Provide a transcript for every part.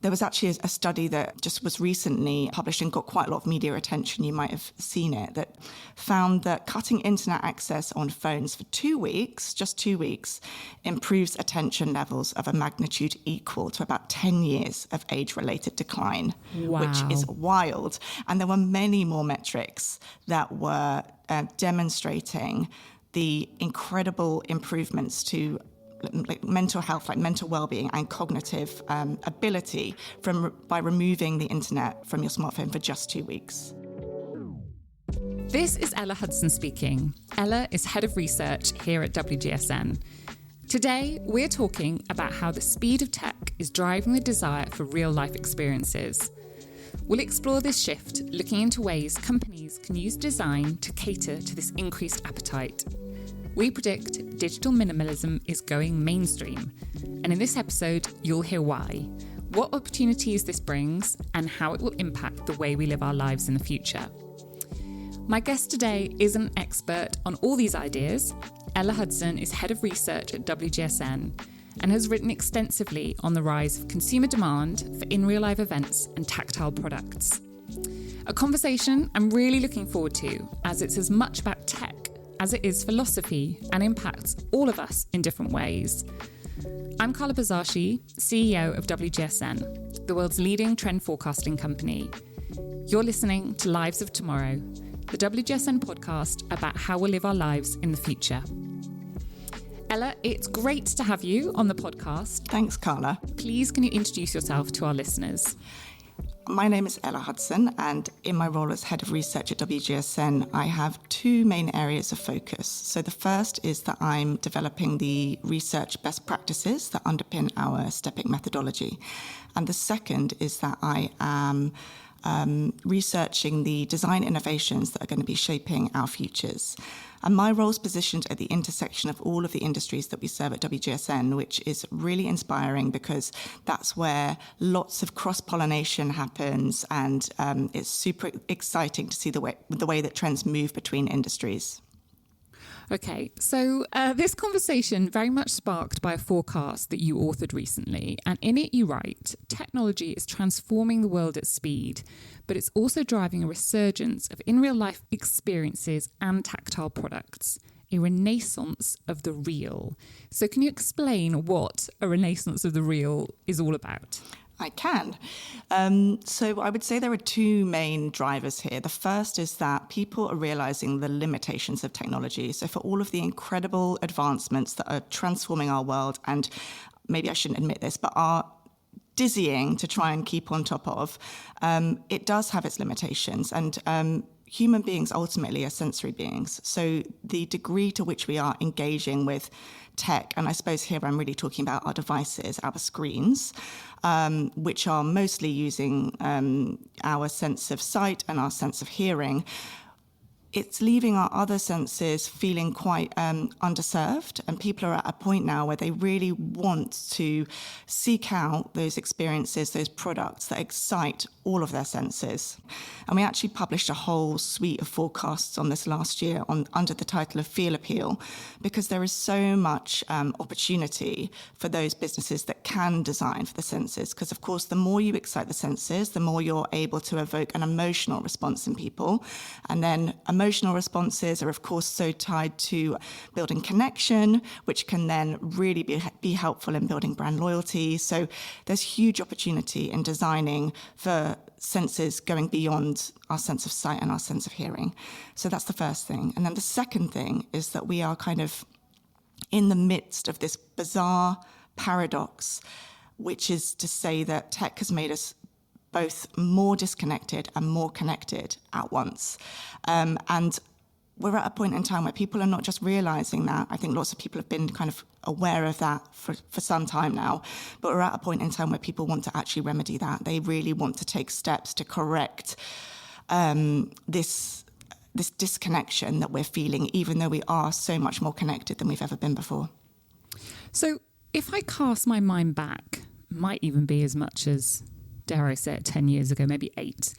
There was actually a study that just was recently published and got quite a lot of media attention, you might have seen it, that found that cutting internet access on phones for 2 weeks, just 2 weeks, improves attention levels of a magnitude equal to about 10 years of age-related decline, Wow. Which is wild. And there were many more metrics that were demonstrating the incredible improvements to mental health, like mental well-being and cognitive ability by removing the internet from your smartphone for just 2 weeks. This is Ella Hudson speaking. Ella is Head of Research here at WGSN. Today, we're talking about how the speed of tech is driving the desire for real-life experiences. We'll explore this shift, looking into ways companies can use design to cater to this increased appetite. We predict digital minimalism is going mainstream, and in this episode, you'll hear why, what opportunities this brings, and how it will impact the way we live our lives in the future. My guest today is an expert on all these ideas. Ella Hudson is Head of Research at WGSN and has written extensively on the rise of consumer demand for in-real-life events and tactile products. A conversation I'm really looking forward to, as it's as much about tech as it is philosophy and impacts all of us in different ways. I'm Carla Buzasi, CEO of WGSN, the world's leading trend forecasting company. You're listening to Lives of Tomorrow, the WGSN podcast about how we'll live our lives in the future. Ella, it's great to have you on the podcast. Thanks, Carla. Please, can you introduce yourself to our listeners? My name is Ella Hudson, and in my role as Head of Research at WGSN, I have two main areas of focus. So the first is that I'm developing the research best practices that underpin our stepping methodology. And the second is that I am researching the design innovations that are going to be shaping our futures. And my role is positioned at the intersection of all of the industries that we serve at WGSN, which is really inspiring because that's where lots of cross-pollination happens, and it's super exciting to see the way that trends move between industries. Okay, so this conversation very much sparked by a forecast that you authored recently, and in it you write, technology is transforming the world at speed, but it's also driving a resurgence of in-real-life experiences and tactile products, a renaissance of the real. So can you explain what a renaissance of the real is all about? I can. So I would say there are two main drivers here. The first is that people are realizing the limitations of technology. So for all of the incredible advancements that are transforming our world, and maybe I shouldn't admit this, but are dizzying to try and keep on top of, it does have its limitations. And human beings ultimately are sensory beings. So the degree to which we are engaging with tech, and I suppose here I'm really talking about our devices, our screens, which are mostly using our sense of sight and our sense of hearing, it's leaving our other senses feeling quite underserved, and people are at a point now where they really want to seek out those experiences, those products that excite all of their senses. And we actually published a whole suite of forecasts on this last year under the title of Feel Appeal, because there is so much opportunity for those businesses that can design for the senses, because of course the more you excite the senses, the more you're able to evoke an emotional response in people, and then emotional responses are, of course, so tied to building connection, which can then really be helpful in building brand loyalty. So there's huge opportunity in designing for senses going beyond our sense of sight and our sense of hearing. So that's the first thing. And then the second thing is that we are kind of in the midst of this bizarre paradox, which is to say that tech has made us both more disconnected and more connected at once. And we're at a point in time where people are not just realizing that. I think lots of people have been kind of aware of that for some time now, but we're at a point in time where people want to actually remedy that. They really want to take steps to correct this disconnection that we're feeling, even though we are so much more connected than we've ever been before. So if I cast my mind back, might even be as much as, dare I say it, 10 years ago, maybe 8,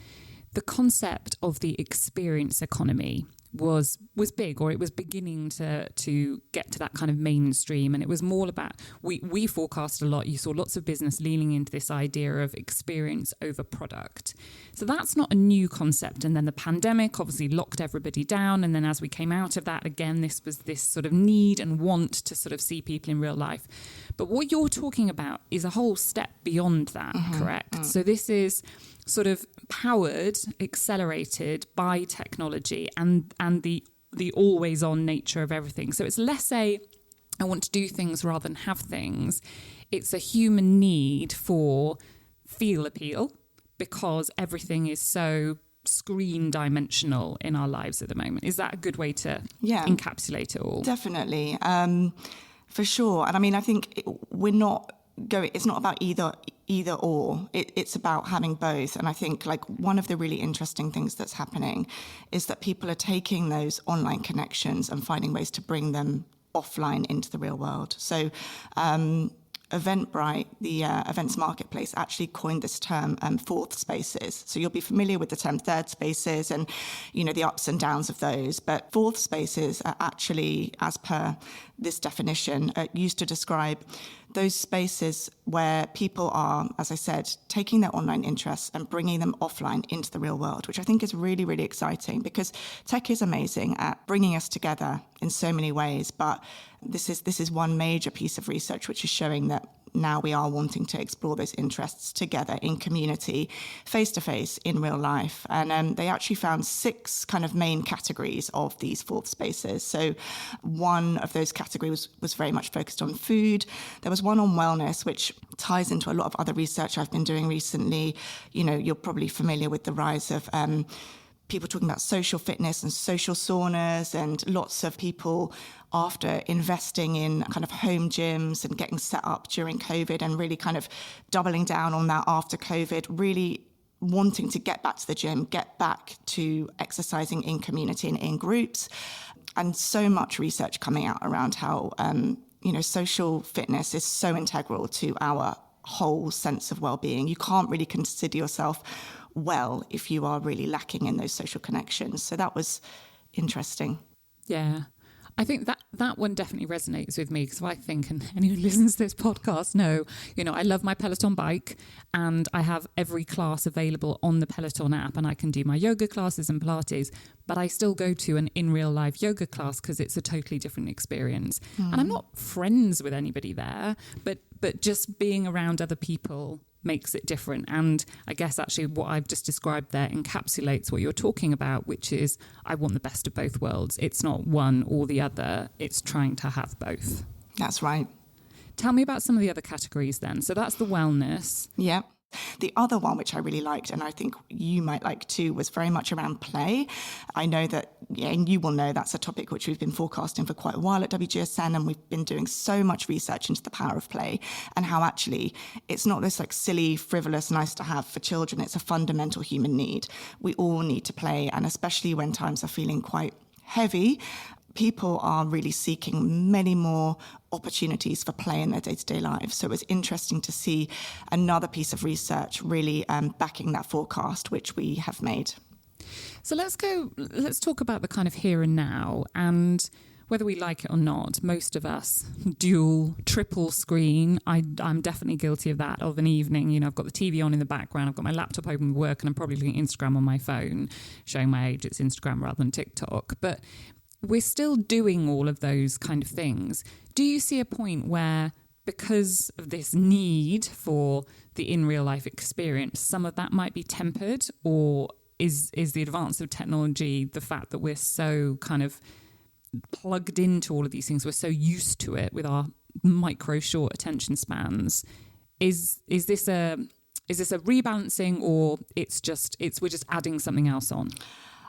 the concept of the experience economy was big, or it was beginning to get to that kind of mainstream. And it was more about, we forecast a lot. You saw lots of business leaning into this idea of experience over product. So that's not a new concept. And then the pandemic obviously locked everybody down. And then as we came out of that, again, this was this sort of need and want to sort of see people in real life. But what you're talking about is a whole step beyond that, correct? So this is sort of powered, accelerated by technology and the always on nature of everything. So it's less I want to do things rather than have things. It's a human need for feel appeal, because everything is so screen dimensional in our lives at the moment. Is that a good way to encapsulate it all? Definitely, for sure. And I mean, I think it's not about either or. It's about having both. And I think like one of the really interesting things that's happening is that people are taking those online connections and finding ways to bring them offline into the real world. So Eventbrite, the events marketplace, actually coined this term fourth spaces. So you'll be familiar with the term third spaces and, the ups and downs of those. But fourth spaces are actually, as per this definition, used to describe those spaces where people are, as I said, taking their online interests and bringing them offline into the real world, which I think is really, really exciting, because tech is amazing at bringing us together in so many ways. But this is one major piece of research which is showing that now we are wanting to explore those interests together in community, face-to-face, in real life. And they actually found 6 kind of main categories of these fourth spaces. So one of those categories was very much focused on food. There was one on wellness, which ties into a lot of other research I've been doing recently. You're probably familiar with the rise of people talking about social fitness and social saunas, and lots of people after investing in kind of home gyms and getting set up during COVID and really kind of doubling down on that after COVID, really wanting to get back to the gym, get back to exercising in community and in groups. And so much research coming out around how, social fitness is so integral to our whole sense of well-being. You can't really consider yourself well if you are really lacking in those social connections. So that was interesting. Yeah. I think that one definitely resonates with me, because I think, and anyone who listens to this podcast know, I love my Peloton bike, and I have every class available on the Peloton app, and I can do my yoga classes and Pilates, but I still go to an in real life yoga class because it's a totally different experience. And I'm not friends with anybody there, but just being around other people makes it different. And I guess actually what I've just described there encapsulates what you're talking about, which is I want the best of both worlds. It's not one or the other. It's trying to have both. That's right. Tell me about some of the other categories then. So that's the wellness. Yeah. The other one, which I really liked, and I think you might like too, was very much around play. I know that, and you will know, that's a topic which we've been forecasting for quite a while at WGSN, and we've been doing so much research into the power of play and how actually it's not this like silly, frivolous, nice to have for children. It's a fundamental human need. We all need to play, and especially when times are feeling quite heavy, people are really seeking many more opportunities for play in their day-to-day lives. So it was interesting to see another piece of research really backing that forecast, which we have made. So let's talk about the kind of here and now, and whether we like it or not. Most of us dual, triple screen. I'm definitely guilty of that, of an evening. I've got the TV on in the background, I've got my laptop open with work, and I'm probably looking at Instagram on my phone. Showing my age, it's Instagram rather than TikTok. But we're still doing all of those kind of things. Do you see a point where, because of this need for the in real life experience, some of that might be tempered? Or is the advance of technology, the fact that we're so kind of plugged into all of these things, we're so used to it with our micro short attention spans, is this a rebalancing, or we're just adding something else on?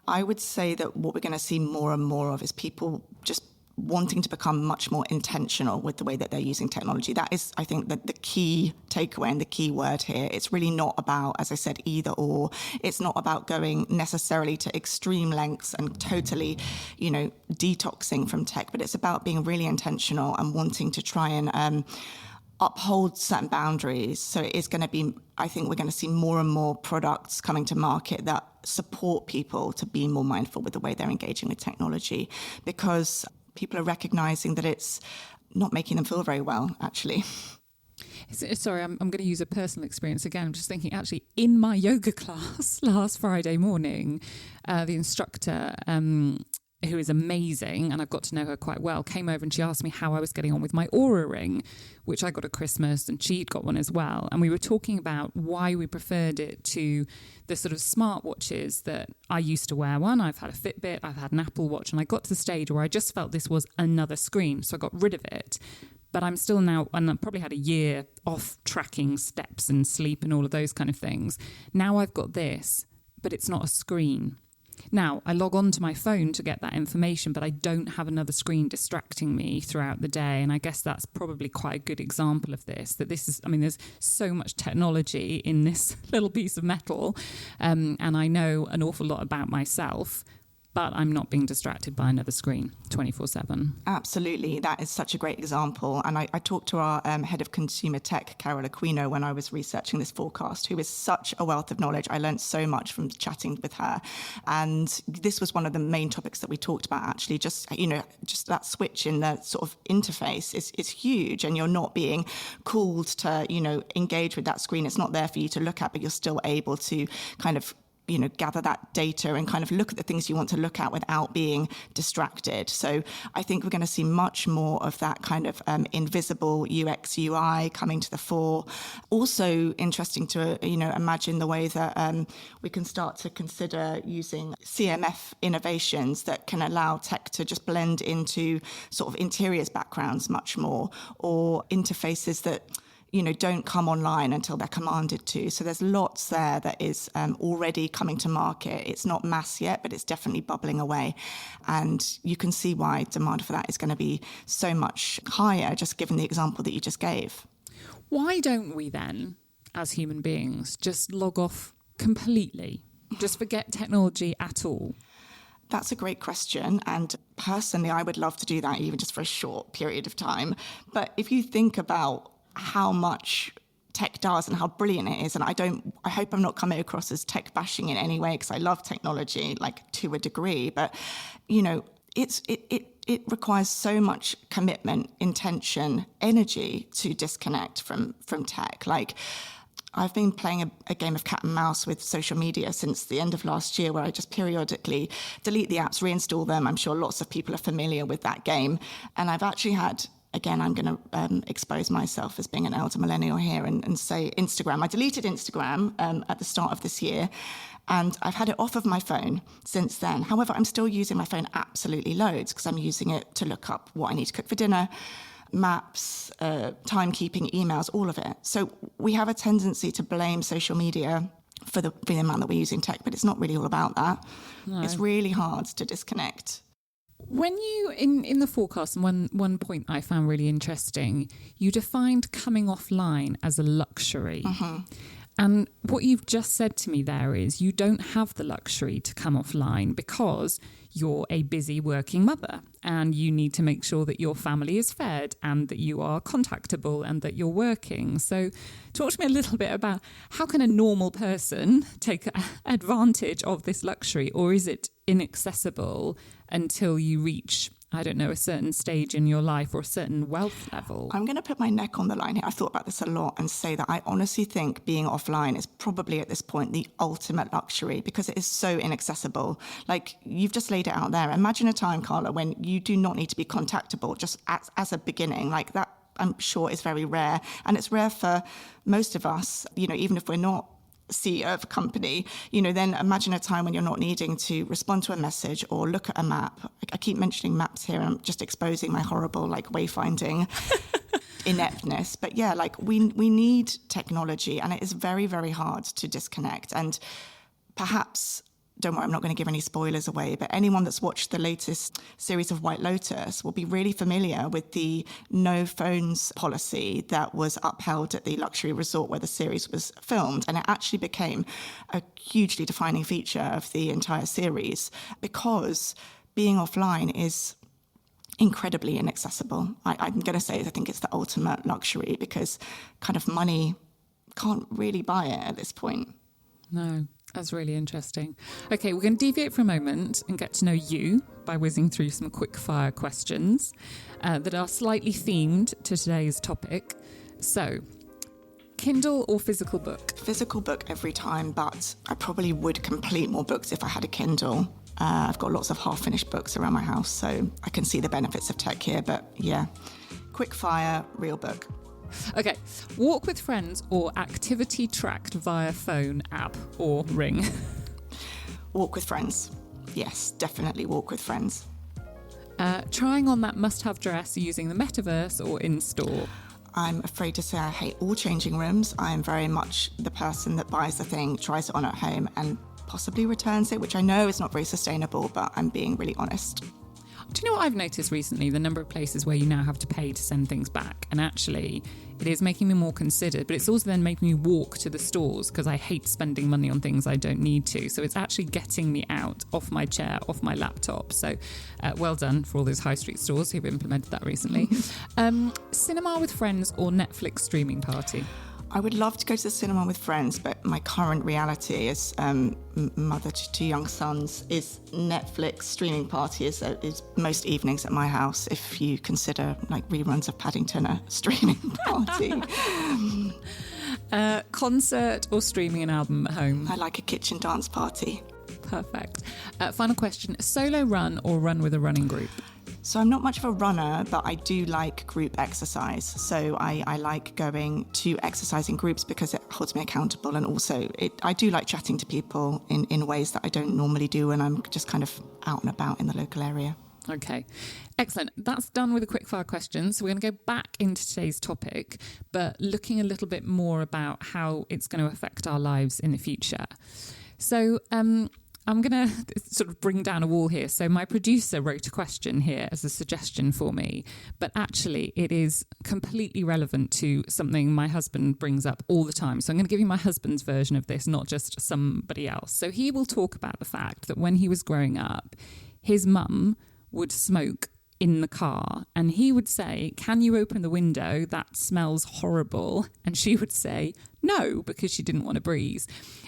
I would say that what we're going to see more and more of is people just wanting to become much more intentional with the way that they're using technology. That is, I think, the key takeaway and the key word here. It's really not about, as I said, either or. It's not about going necessarily to extreme lengths and totally, detoxing from tech, but it's about being really intentional and wanting to try and uphold certain boundaries. So it is going to be, I think we're going to see more and more products coming to market that support people to be more mindful with the way they're engaging with technology, because people are recognizing that it's not making them feel very well, actually. Sorry, I'm going to use a personal experience again. I'm just thinking, actually, in my yoga class last Friday morning, the instructor, who is amazing, and I've got to know her quite well, came over and she asked me how I was getting on with my Aura ring, which I got at Christmas, and she'd got one as well. And we were talking about why we preferred it to the sort of smartwatches that I used to wear. One, I've had a Fitbit, I've had an Apple Watch, and I got to the stage where I just felt this was another screen, so I got rid of it. But I'm still now, and I've probably had a year off tracking steps and sleep and all of those kind of things. Now I've got this, but it's not a screen. Now, I log on to my phone to get that information, but I don't have another screen distracting me throughout the day. And I guess that's probably quite a good example of this, that this is, I mean, there's so much technology in this little piece of metal. And I know an awful lot about myself, but I'm not being distracted by another screen 24/7. Absolutely. That is such a great example. And I talked to our head of consumer tech, Carol Aquino, when I was researching this forecast, who is such a wealth of knowledge. I learned so much from chatting with her. And this was one of the main topics that we talked about, actually. Just that switch in the sort of interface is huge. And you're not being called to, engage with that screen. It's not there for you to look at, but you're still able to kind of gather that data and kind of look at the things you want to look at without being distracted. So I think we're going to see much more of that kind of invisible UX, UI coming to the fore. Also interesting to, imagine the way that we can start to consider using CMF innovations that can allow tech to just blend into sort of interiors backgrounds much more, or interfaces that don't come online until they're commanded to. So there's lots there that is already coming to market. It's not mass yet, but it's definitely bubbling away. And you can see why demand for that is going to be so much higher, just given the example that you just gave. Why don't we then, as human beings, just log off completely? Just forget technology at all? That's a great question. And personally, I would love to do that even just for a short period of time. But if you think about how much tech does and how brilliant it is, and I hope I'm not coming across as tech bashing in any way, because I love technology, like, to a degree, but it requires so much commitment, intention, energy to disconnect from tech. Like, I've been playing a game of cat and mouse with social media since the end of last year, where I just periodically delete the apps, reinstall them. I'm sure lots of people are familiar with that game. And I've actually had, again, I'm going to expose myself as being an elder millennial here and say Instagram. I deleted Instagram at the start of this year, and I've had it off of my phone since then. However, I'm still using my phone absolutely loads, because I'm using it to look up what I need to cook for dinner, maps, timekeeping, emails, all of it. So we have a tendency to blame social media for the amount that we're using tech, but it's not really all about that. No. It's really hard to disconnect. When you, in the forecast, and one point I found really interesting, you defined coming offline as a luxury. Mm-hmm. And what you've just said to me there is you don't have the luxury to come offline because you're a busy working mother and you need to make sure that your family is fed and that you are contactable and that you're working. So talk to me a little bit about how can a normal person take advantage of this luxury, or is it inaccessible until you reach, I don't know, a certain stage in your life or a certain wealth level? I'm going to put my neck on the line here. I've thought about this a lot and say that I honestly think being offline is probably at this point the ultimate luxury, because it is so inaccessible. Like, you've just laid it out there. Imagine a time, Carla, when you do not need to be contactable just as a beginning. Like, that, I'm sure, is very rare. And it's rare for most of us, even if we're not CEO of a company, then imagine a time when you're not needing to respond to a message or look at a map. I keep mentioning maps here, and I'm just exposing my horrible, wayfinding ineptness. But yeah, we need technology, and it is very, very hard to disconnect. And perhaps, don't worry, I'm not going to give any spoilers away, but anyone that's watched the latest series of White Lotus will be really familiar with the no phones policy that was upheld at the luxury resort where the series was filmed. And it actually became a hugely defining feature of the entire series, because being offline is incredibly inaccessible. I'm going to say I think it's the ultimate luxury, because kind of money can't really buy it at this point. No, that's really interesting. Okay, we're going to deviate for a moment and get to know you by whizzing through some quick fire questions that are slightly themed to today's topic. So, Kindle or physical book? Physical book every time, but I probably would complete more books if I had a Kindle. I've got lots of half-finished books around my house, so I can see the benefits of tech here. But yeah, quick fire, real book. Okay, walk with friends or activity tracked via phone, app or ring? Walk with friends. Yes, definitely walk with friends. Trying on that must-have dress using the metaverse or in-store? I'm afraid to say I hate all changing rooms. I am very much the person that buys the thing, tries it on at home and possibly returns it, which I know is not very sustainable, but I'm being really honest. Do you know what I've noticed recently? The number of places where you now have to pay to send things back. And actually, it is making me more considered, but it's also then making me walk to the stores because I hate spending money on things I don't need to. So it's actually getting me out off my chair, off my laptop. So well done for all those high street stores who've implemented that recently. Cinema with friends or Netflix streaming party? I would love to go to the cinema with friends, but my current reality as mother to two young sons is Netflix streaming party is most evenings at my house, if you consider like reruns of Paddington a streaming party. Concert or streaming an album at home? I like a kitchen dance party. Perfect. Final question, a solo run or run with a running group? So I'm not much of a runner, but I do like group exercise. So I like going to exercise in groups because it holds me accountable. And also I do like chatting to people in ways that I don't normally do when I'm just kind of out and about in the local area. Okay, excellent. That's done with the quickfire questions. So we're going to go back into today's topic, but looking a little bit more about how it's going to affect our lives in the future. So I'm going to sort of bring down a wall here. So my producer wrote a question here as a suggestion for me, but actually it is completely relevant to something my husband brings up all the time. So I'm going to give you my husband's version of this, not just somebody else. So he will talk about the fact that when he was growing up, his mum would smoke in the car and he would say, "Can you open the window? That smells horrible." And she would say no, because she didn't want to breathe.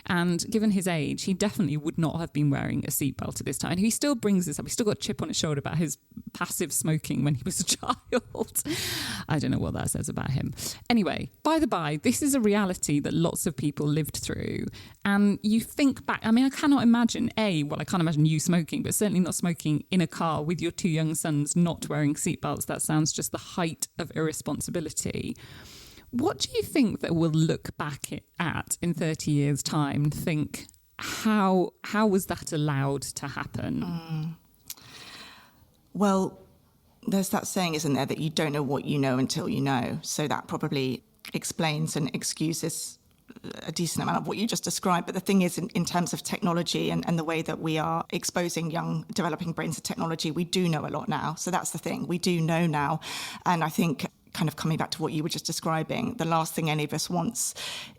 And given his age, he definitely would not have been wearing a seatbelt at this time. And he still brings this up. He's still got a chip on his shoulder about his passive smoking when he was a child. I don't know what that says about him. Anyway, by the by, this is a reality that lots of people lived through. And you think back, I mean, I cannot imagine, I can't imagine you smoking, but certainly not smoking in a car with your two young sons not wearing seatbelts. That sounds just the height of irresponsibility. What do you think that we'll look back at in 30 years' time and think, how was that allowed to happen? Well, there's that saying, isn't there, that you don't know what you know until you know. So that probably explains and excuses a decent amount of what you just described. But the thing is, in terms of technology and the way that we are exposing young developing brains to technology, we do know a lot now. So that's the thing. We do know now. And I think kind of coming back to what you were just describing, the last thing any of us wants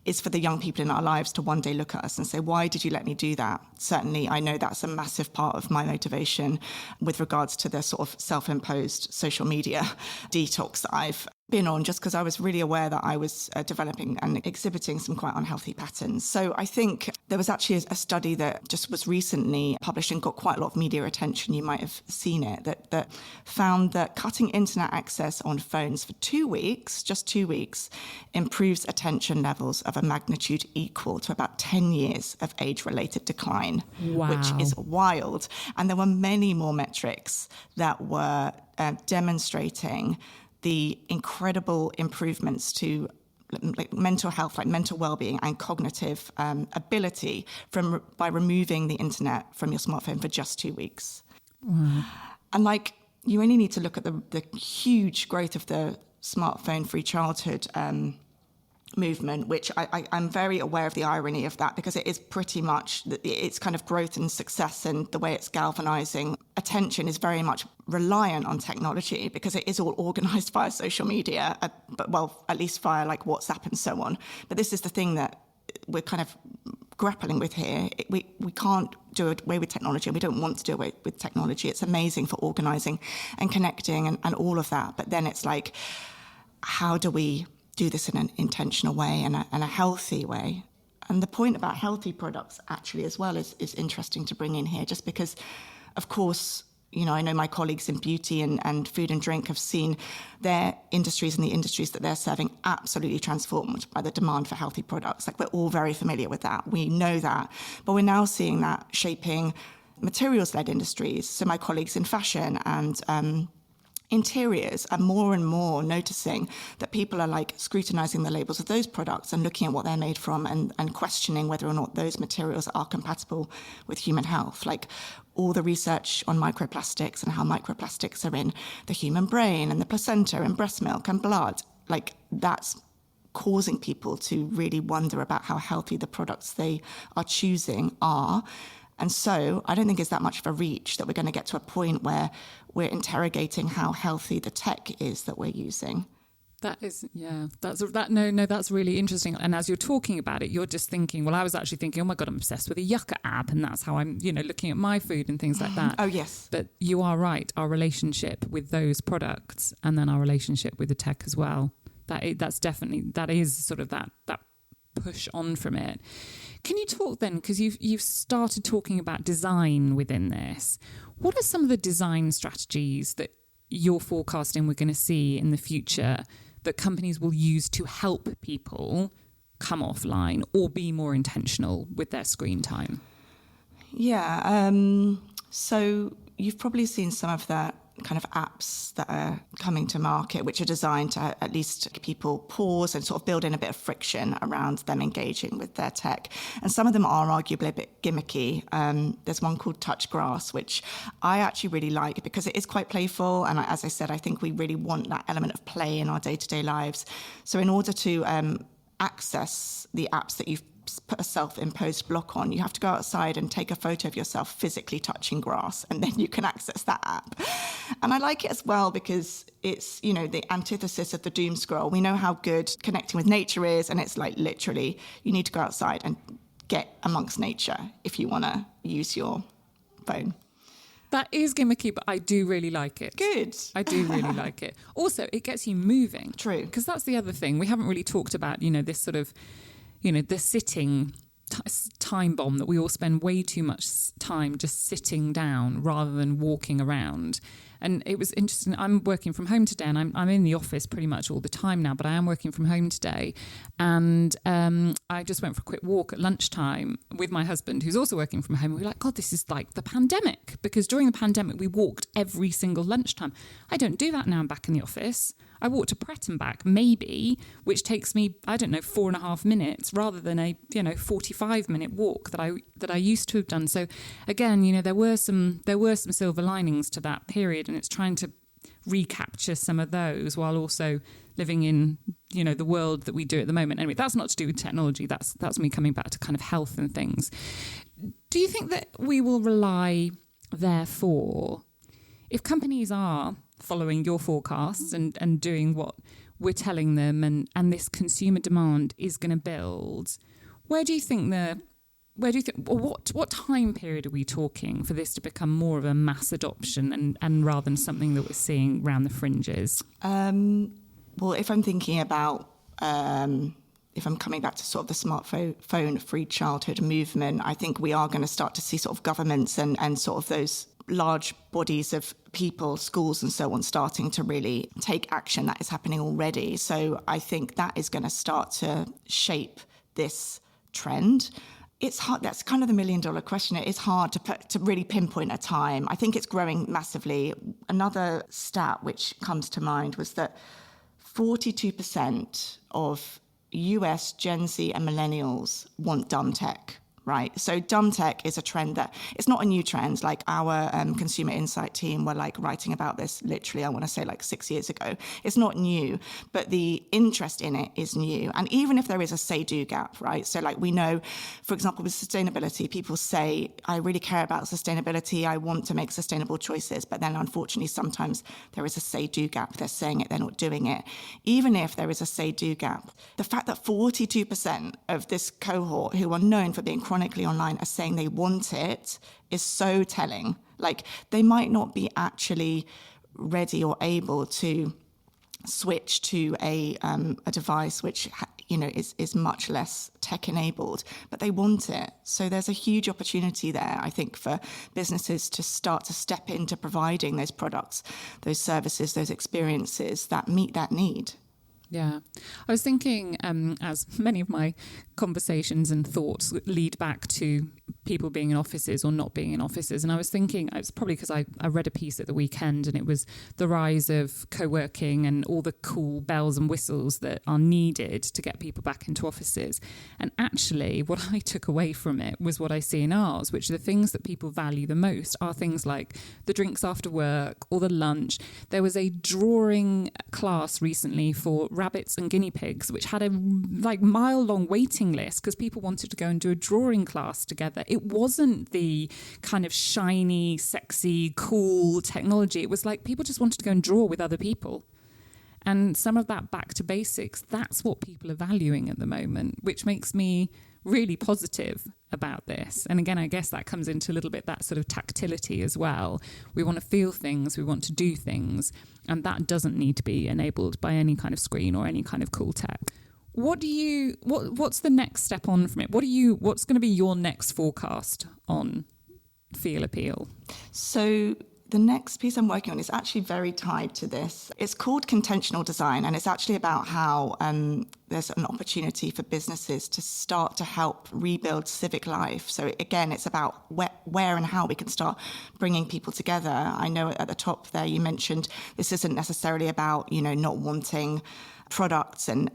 is for the young people in our lives to one day look at us and say, "Why did you let me do that?" Certainly, I know that's a massive part of my motivation with regards to the sort of self-imposed social media detox that I've been on, just because I was really aware that I was developing and exhibiting some quite unhealthy patterns. So I think there was actually a study that just was recently published and got quite a lot of media attention. You might have seen it, that found that cutting internet access on phones for 2 weeks, just 2 weeks, improves attention levels of a magnitude equal to about 10 years of age-related decline, Wow. which is wild. And there were many more metrics that were demonstrating the incredible improvements to mental health, like mental well-being and cognitive ability by removing the internet from your smartphone for just 2 weeks. Wow. And you only need to look at the huge growth of the smartphone-free childhood movement, which I'm very aware of the irony of that, because it is pretty much its kind of growth and success and the way it's galvanizing attention is very much reliant on technology, because it is all organized via social media, at least via like WhatsApp and so on. But this is the thing that we're kind of grappling with here. We can't do away with technology, and we don't want to do away with technology. It's amazing for organising and connecting and all of that. But then it's like, how do we do this in an intentional way and a healthy way? And the point about healthy products actually as well is interesting to bring in here, just because, of course, I know my colleagues in beauty and food and drink have seen their industries and the industries that they're serving absolutely transformed by the demand for healthy products. Like, we're all very familiar with that. We know that. But we're now seeing that shaping materials-led industries. So my colleagues in fashion and interiors are more and more noticing that people are like scrutinizing the labels of those products and looking at what they're made from and questioning whether or not those materials are compatible with human health. Like, all the research on microplastics and how microplastics are in the human brain and the placenta and breast milk and blood, like, that's causing people to really wonder about how healthy the products they are choosing are. And so I don't think it's that much of a reach that we're going to get to a point where we're interrogating how healthy the tech is that we're using. That's really interesting. And as you're talking about it, you're just thinking, well, I was actually thinking, oh my God, I'm obsessed with a Yucca app, and that's how I'm, looking at my food and things like that. Oh, yes. But you are right. Our relationship with those products and then our relationship with the tech as well. That is sort of that push on from it. Can you talk then, because you've started talking about design within this. What are some of the design strategies that you're forecasting we're going to see in the future that companies will use to help people come offline or be more intentional with their screen time? Yeah, so you've probably seen some of the kind of apps that are coming to market, which are designed to at least make people pause and sort of build in a bit of friction around them engaging with their tech. And some of them are arguably a bit gimmicky. There's one called Touch Grass, which I actually really like because it is quite playful. And as I said, I think we really want that element of play in our day-to-day lives. So in order to access the apps that you've put a self-imposed block on, you have to go outside and take a photo of yourself physically touching grass, and then you can access that app. And I like it as well because it's, the antithesis of the doom scroll. We know how good connecting with nature is, and it's like literally you need to go outside and get amongst nature if you want to use your phone. That is gimmicky, but I do really like it. Good. I do really like it. Also, it gets you moving. True. Because that's the other thing. We haven't really talked about, this sort of, the sitting time bomb that we all spend way too much time just sitting down rather than walking around. And it was interesting. I'm working from home today, and I'm in the office pretty much all the time now, but I am working from home today. And I just went for a quick walk at lunchtime with my husband, who's also working from home. We were like, God, this is like the pandemic, because during the pandemic, we walked every single lunchtime. I don't do that now. I'm back in the office. I walk to Pret and back, maybe, which takes me, 4.5 minutes rather than a, 45-minute walk that I used to have done. So again, there were some silver linings to that period, and it's trying to recapture some of those while also living in, the world that we do at the moment. Anyway, that's not to do with technology. That's me coming back to kind of health and things. Do you think that we will rely, therefore, if companies are following your forecasts and doing what we're telling them, and this consumer demand is going to build, what time period are we talking for this to become more of a mass adoption and rather than something that we're seeing around the fringes? Well, if I'm thinking about, if I'm coming back to sort of the smartphone free childhood movement, I think we are going to start to see sort of governments and sort of those large bodies of people, schools and so on, starting to really take action. That is happening already. So I think that is going to start to shape this trend. It's hard. That's kind of the $1 million question. It is hard to really pinpoint a time. I think it's growing massively. Another stat which comes to mind was that 42% of US Gen Z and millennials want dumb tech. right? So dumb tech is a trend that it's not a new trend. Like our consumer insight team were like writing about this literally, I want to say like 6 years ago. It's not new, but the interest in it is new. And even if there is a say-do gap, right? So like we know, for example, with sustainability, people say, I really care about sustainability. I want to make sustainable choices. But then unfortunately, sometimes there is a say-do gap. They're saying it, they're not doing it. Even if there is a say-do gap, the fact that 42% of this cohort who are known for being chronically online are saying they want it is so telling. Like they might not be actually ready or able to switch to a device which is much less tech enabled, but they want it. So there's a huge opportunity there, I think, for businesses to start to step into providing those products, those services, those experiences that meet that need. Yeah. I was thinking, as many of my conversations and thoughts lead back to people being in offices or not being in offices. And I was thinking, it's probably because I read a piece at the weekend, and it was the rise of co-working and all the cool bells and whistles that are needed to get people back into offices. And actually, what I took away from it was what I see in ours, which are the things that people value the most are things like the drinks after work or the lunch. There was a drawing class recently for rabbits and guinea pigs, which had a mile-long waiting list because people wanted to go and do a drawing class together. It wasn't the kind of shiny, sexy, cool technology. It was like people just wanted to go and draw with other people. And some of that back to basics, that's what people are valuing at the moment, which makes me really positive about this. And again, I guess that comes into a little bit that sort of tactility as well. We want to feel things, we want to do things, and that doesn't need to be enabled by any kind of screen or any kind of cool tech. What's the next step on from it? What's going to be your next forecast on Feel Appeal? So the next piece I'm working on is actually very tied to this. It's called Contentional Design, and it's actually about how there's an opportunity for businesses to start to help rebuild civic life. So again, it's about where and how we can start bringing people together. I know at the top there you mentioned this isn't necessarily about, not wanting products and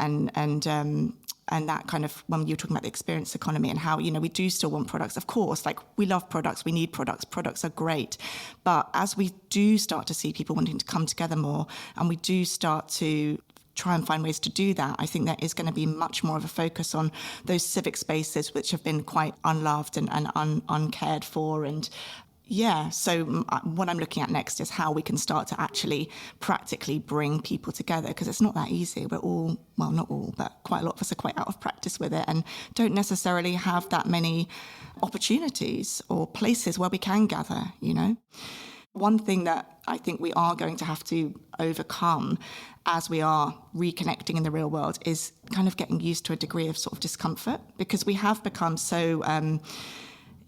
that kind of, when you're talking about the experience economy and how, we do still want products. Of course, like we love products, we need products. Products are great. But as we do start to see people wanting to come together more, and we do start to try and find ways to do that, I think there is going to be much more of a focus on those civic spaces which have been quite unloved and uncared for. And yeah, so what I'm looking at next is how we can start to actually practically bring people together, because it's not that easy. We're all, well, not all, but quite a lot of us are quite out of practice with it and don't necessarily have that many opportunities or places where we can gather, One thing that I think we are going to have to overcome as we are reconnecting in the real world is kind of getting used to a degree of sort of discomfort, because we have become so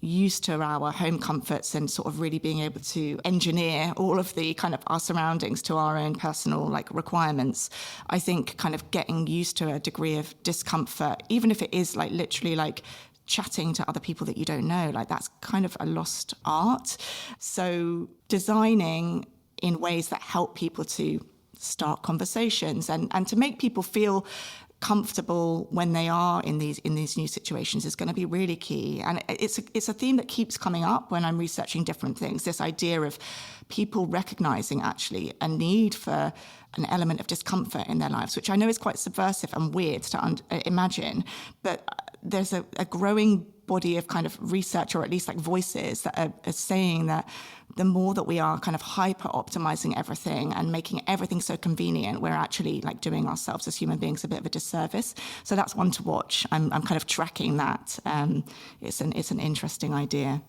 used to our home comforts and sort of really being able to engineer all of the kind of our surroundings to our own personal requirements. I think kind of getting used to a degree of discomfort, even if it is literally chatting to other people that you don't know, that's kind of a lost art. So designing in ways that help people to start conversations and to make people feel comfortable when they are in these new situations is going to be really key. And it's a theme that keeps coming up when I'm researching different things, this idea of people recognizing actually a need for an element of discomfort in their lives, which I know is quite subversive and weird to imagine, but there's a growing body of kind of research, or at least voices that are saying that the more that we are kind of hyper optimizing everything and making everything so convenient, we're actually doing ourselves as human beings a bit of a disservice. So that's one to watch. I'm kind of tracking that. It's an interesting idea.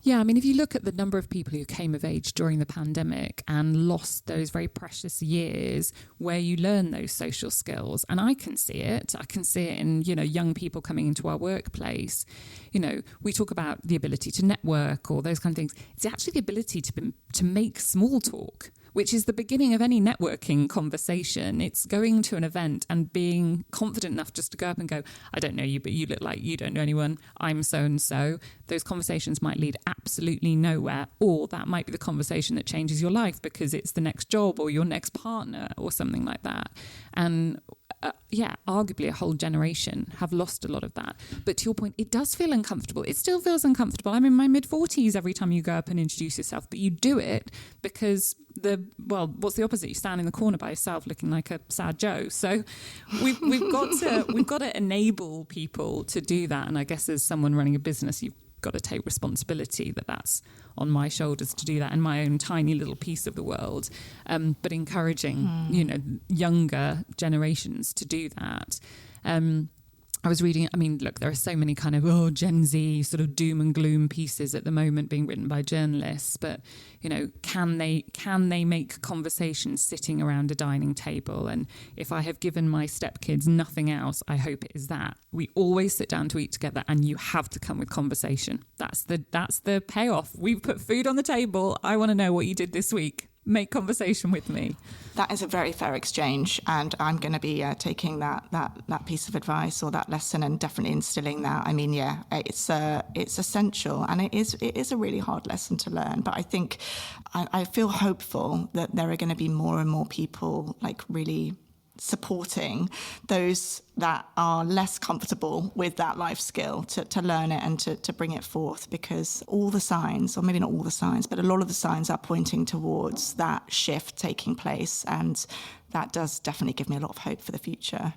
Yeah, I mean, if you look at the number of people who came of age during the pandemic and lost those very precious years where you learn those social skills, and I can see it in, young people coming into our workplace. We talk about the ability to network or those kind of things. It's actually the ability to make small talk which is the beginning of any networking conversation. It's going to an event and being confident enough just to go up and go, I don't know you, but you look like you don't know anyone. I'm so-and-so. Those conversations might lead absolutely nowhere, or that might be the conversation that changes your life because it's the next job or your next partner or something like that. And arguably a whole generation have lost a lot of that. But to your point, it does feel uncomfortable. It still feels uncomfortable. I'm in my mid-40s every time you go up and introduce yourself, but you do it because what's the opposite? You stand in the corner by yourself looking like a sad Joe. So we've got to enable people to do that. And I guess as someone running a business, you've got to take responsibility that's on my shoulders to do that in my own tiny little piece of the world, but encouraging younger generations to do that. I was reading, look, there are so many kind of Gen Z sort of doom and gloom pieces at the moment being written by journalists, but can they make conversations sitting around a dining table? And if I have given my stepkids nothing else, I hope it is that we always sit down to eat together, and you have to come with conversation. That's the payoff. We've put food on the table. I want to know what you did this week. Make conversation with me. That is a very fair exchange, and I'm going to be taking that piece of advice or that lesson and definitely instilling that. It's essential, and it is a really hard lesson to learn. But I think I feel hopeful that there are going to be more and more people like really supporting those that are less comfortable with that life skill to learn it and to bring it forth, because all the signs, or maybe not all the signs, but a lot of the signs are pointing towards that shift taking place, and that does definitely give me a lot of hope for the future.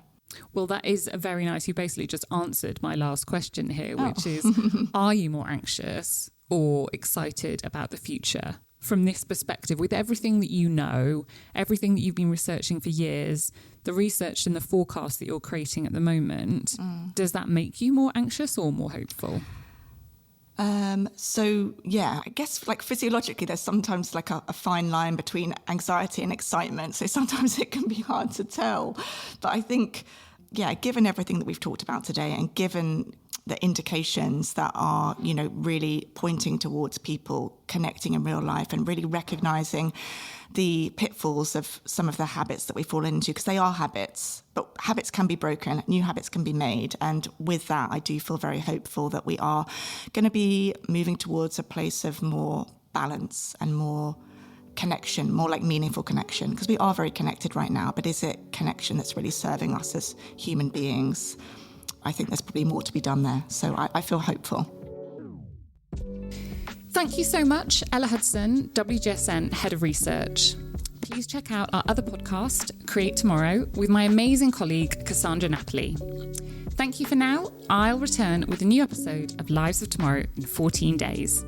Well, that is a very nice. You basically just answered my last question here, which is, are you more anxious or excited about the future? From this perspective, with everything that you know, everything that you've been researching for years, the research and the forecast that you're creating at the moment, does that make you more anxious or more hopeful? I guess like physiologically, there's sometimes like a fine line between anxiety and excitement. So sometimes it can be hard to tell. But I think, given everything that we've talked about today, and given the indications that are, really pointing towards people connecting in real life and really recognizing the pitfalls of some of the habits that we fall into, because they are habits, but habits can be broken, new habits can be made. And with that, I do feel very hopeful that we are going to be moving towards a place of more balance and more connection, more like meaningful connection, because we are very connected right now, but is it connection that's really serving us as human beings? I think there's probably more to be done there. So I feel hopeful. Thank you so much, Ella Hudson, WGSN Head of Research. Please check out our other podcast, Create Tomorrow, with my amazing colleague, Cassandra Napoli. Thank you for now. I'll return with a new episode of Lives of Tomorrow in 14 days.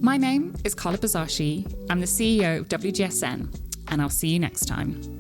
My name is Carla Buzasi. I'm the CEO of WGSN, and I'll see you next time.